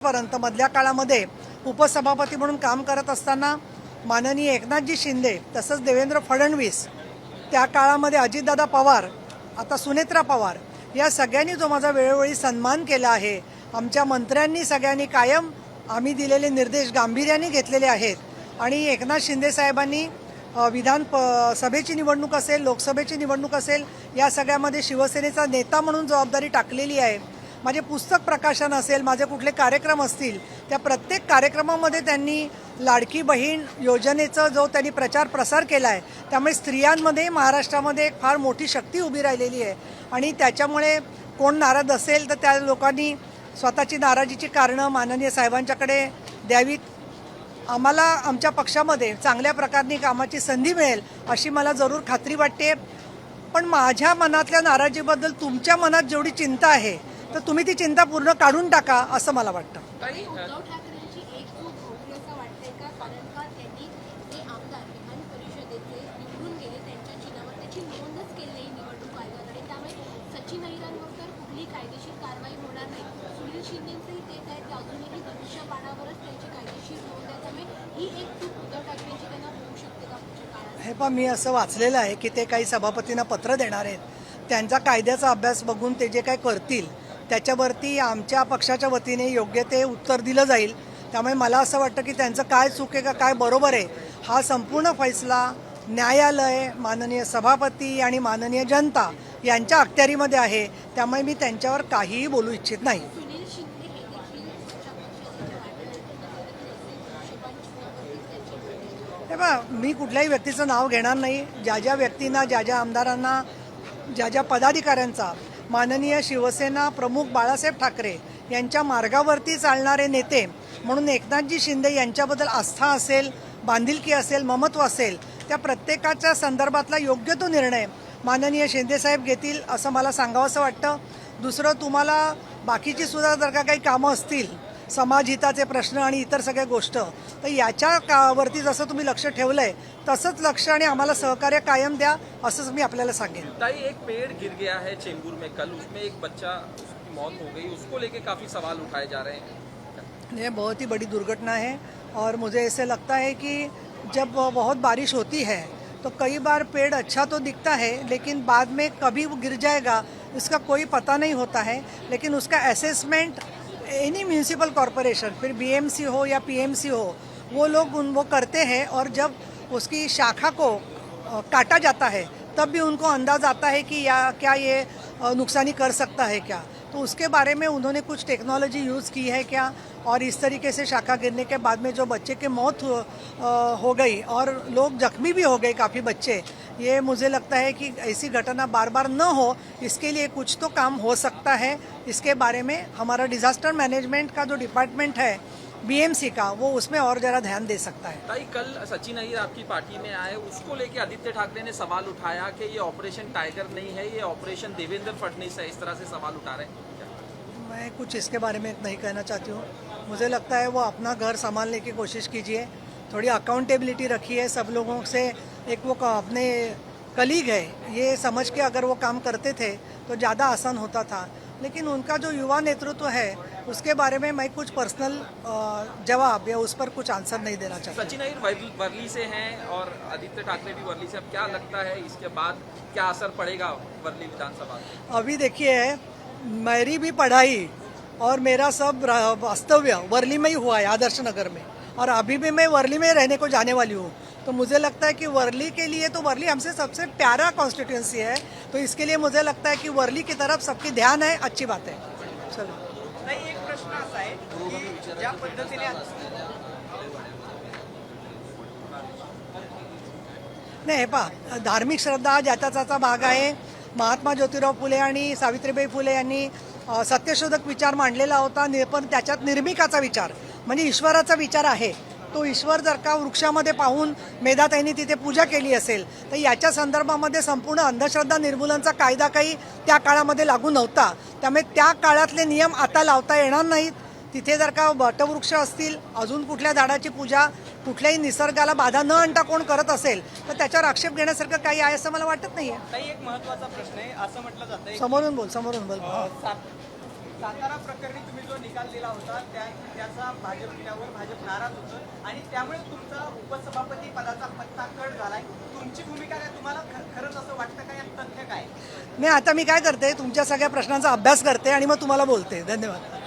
पर्यंत मधल्या काळामध्ये उपसभापती म्हणून काम करत असताना माननीय एकनाथजी शिंदे तसंच देवेंद्र फडणवीस, त्या काळामध्ये अजितदादा पवार, आता सुनेत्रा पवार, या सगळ्यांनी जो माझा वेळोवेळी सन्मान केला आहे. आमच्या मंत्र्यांनी सगळ्यांनी कायम आम्ही दिलेले निर्देश गांभीर्याने घेतलेले आहेत. आणि एकनाथ शिंदे साहेबांनी सभेची निवडणूक असेल, लोकसभेची निवडणूक असेल, या सगळ्यामध्ये शिवसेनेचा नेता म्हणून जबाबदारी टाकलेली आहे. माझे पुस्तक प्रकाशन असेल, माझे कुठले कार्यक्रम असतील, त्या प्रत्येक कार्यक्रमामध्ये त्यांनी लाडकी बहीण योजनेचा जो त्यांनी प्रचार प्रसार केला आहे, त्यामुळे स्त्रियांमध्ये महाराष्ट्रामध्ये एक फार मोठी शक्ती उभी राहिलेली आहे. आणि त्याच्यामुळे कोण नाराज असेल तर त्या लोकांनी स्वतःची नाराजीची कारणं माननीय साहेबांच्याकडे द्यावीत. आम्हाला आमच्या पक्षामध्ये चांगल्या प्रकारने कामाची संधी मिळेल अशी मला जरूर खात्री वाटते. पण माझ्या मनातल्या नाराजीबद्दल तुमच्या मनात जेवढी चिंता आहे तर तुम्ही ती चिंता पूर्ण काढून टाका असं मला वाटतं. उद्धव ठाकरेंची एकजूट होती असं वाटतंय का? कारण का त्यांनी जे आमदार विधान परिषदेचे निवडून गेले त्यांच्या चिन्हावर त्याची नोंदच केली नाही निवडणूक आयोगाकडे. त्यामुळे सचिन अहिरांवर तर कुठलीही कायदेशीर कारवाई होणार नाही. सुनील शिंदेचंही तेच आहे की अजूनही धनुष्यबाणावरच त्यांची कायदेशीर नोंद आहे. त्यामुळे ही एकजूट उद्धव ठाकरेंची त्यांना होऊ शकते का पुढच्या काळात? हे पण मी असं वाचलेलं आहे की ते काही सभापतींना पत्र देणार आहेत. त्यांचा कायद्याचा अभ्यास बघून ते जे काही करतील त्याच्यावरती आमच्या पक्षाच्या वतीने योग्य ते उत्तर दिलं जाईल. त्यामुळे मला असं वाटतं की त्यांचं काय चूक आहे का काय बरोबर आहे हा संपूर्ण फैसला न्यायालय, माननीय सभापती आणि माननीय जनता यांच्या अखत्यारीमध्ये आहे. त्यामुळे मी त्यांच्यावर काहीही बोलू इच्छित नाही. सुनील शिंदे हे देखील तुमच्या पक्षाचे हे बघा, मी कुठल्याही व्यक्तीचं नाव घेणार नाही. ज्या ज्या व्यक्तींना, ज्या ज्या आमदारांना, ज्या ज्या पदाधिकाऱ्यांचा माननीय शिवसेना प्रमुख बाळासाहेब ठाकरे यांच्या मार्गावरती चालणारे नेते म्हणून एकनाथजी शिंदे यांच्याबद्दल आस्था असेल, बांधिलकी असेल, ममत्व असेल, त्या प्रत्येकाच्या संदर्भातला योग्य तो निर्णय माननीय शिंदेसाहेब घेतील असं मला सांगावंसं वाटतं. दुसरं, तुम्हाला बाकीची सुद्धा जर का काही कामं असतील, समाजहिताचे प्रश्न आणि इतर सगळ्या गोष्ट, तर याच्यावरती जसं तुम्ही लक्ष ठेवलंय तसंच लक्ष आणि आम्हाला सहकार्य कायम द्या असंच मी आपल्याला सांगेन. ताई, एक पेड़ गिर गया है चेंबूर में कल, उसमें एक बच्चा की मौत हो गई, उसको लेके काफी सवाल उठाए जा रहे हैं. ये बहुत ही बड़ी दुर्घटना है और मुझे ऐसे लगता है कि जब बहुत बारिश होती है तो कई बार पेड़ अच्छा तो दिखता है लेकिन बाद में कभी वो गिर जाएगा इसका कोई पता नहीं होता है. लेकिन उसका असेसमेंट एनी म्यूनिसिपल कॉरपोरेशन, फिर बीएमसी हो या पीएमसी हो, वो लोग वो करते हैं और जब उसकी शाखा को काटा जाता है तब भी उनको अंदाज़ आता है कि क्या ये नुकसानी कर सकता है क्या. तो उसके बारे में उन्होंने कुछ टेक्नोलॉजी यूज़ की है क्या, और इस तरीके से शाखा गिरने के बाद में जो बच्चे की मौत हो गई और लोग जख्मी भी हो गए काफ़ी बच्चे, ये मुझे लगता है कि ऐसी घटना बार बार न हो इसके लिए कुछ तो काम हो सकता है. इसके बारे में हमारा डिज़ास्टर मैनेजमेंट का जो डिपार्टमेंट है बीएमसी का, वो उसमें और ज़रा ध्यान दे सकता है. ताई, कल सचिन अहिर आपकी पार्टी में आए, उसको लेके आदित्य ठाकरे ने सवाल उठाया कि ये ऑपरेशन टाइगर नहीं है, ये ऑपरेशन देवेंद्र फडणवीस है, इस तरह से सवाल उठा रहे हैं. मैं कुछ इसके बारे में नहीं कहना चाहती हूँ. मुझे लगता है वो अपना घर संभालने की कोशिश कीजिए, थोड़ी अकाउंटेबिलिटी रखिए सब लोगों से. एक वो अपने कलीग है ये समझ के अगर वो काम करते थे तो ज़्यादा आसान होता था. लेकिन उनका जो युवा नेतृत्व है उसके बारे में मैं कुछ पर्सनल जवाब या उस पर कुछ आंसर नहीं देना चाहता. सचिन अहिर वर्ली से हैं और आदित्य ठाकरे भी वर्ली से. अब क्या लगता है इसके बाद क्या असर पड़ेगा वर्ली विधानसभा? अभी देखिए, मेरी भी पढ़ाई और मेरा सब वास्तव्य वर्ली में ही हुआ है, आदर्श नगर में, और अभी भी मैं वर्ली में रहने को जाने वाली हूँ. तो मुझे लगता है कि वर्ली के लिए तो वर्ली हमसे सबसे प्यारा कॉन्स्टिट्यूंसी है, तो इसके लिए मुझे लगता है कि वर्ली की तरफ सबकी ध्यान है. अच्छी बात है. चलो. नाही, एक प्रश्न असा आहे की ज्या पद्धतीने नाही, हे पहा, धार्मिक श्रद्धा ज्याचा त्याचा भाग आहे. महात्मा ज्योतिराव फुले आणि सावित्रीबाई फुले यांनी सत्यशोधक विचार मांडलेला होता, पण त्याच्यात निर्मिकाचा विचार म्हणजे ईश्वराचा विचार आहे. तो ईश्वर जर का वृक्षामध्ये पाहून मेधाताईंनी तिथे पूजा केली असेल तर याच्या संदर्भामध्ये संपूर्ण अंधश्रद्धा निर्मूलनचा कायदा काही त्या काळामध्ये लागू नव्हता. त्यामुळे त्या काळातले नियम आता लावता येणार नाहीत. तिथे जर का वटवृक्ष असतील, अजून कुठल्या झाडाची पूजा कुठल्याही निसर्गाला बाधा न आणता कोण करत असेल तर त्याच्यावर आक्षेप घेण्यासारखं काही आहे असं मला वाटत नाहीये. एक महत्त्वाचा प्रश्न आहे. असं म्हटलं जातं समोरून बोल. सातारा प्रकरणी तुम्ही जो निकाल दिला होता त्याचा भाजप नाराज होतं आणि त्यामुळे तुमचा उपसभापती पदाचा पत्ता कट झालाय. तुमची भूमिका काय, तुम्हाला खरंच असं वाटतं का, यात तथ्य काय? मी काय करते, तुमच्या सगळ्या प्रश्नांचा अभ्यास करते आणि मग तुम्हाला बोलते. धन्यवाद.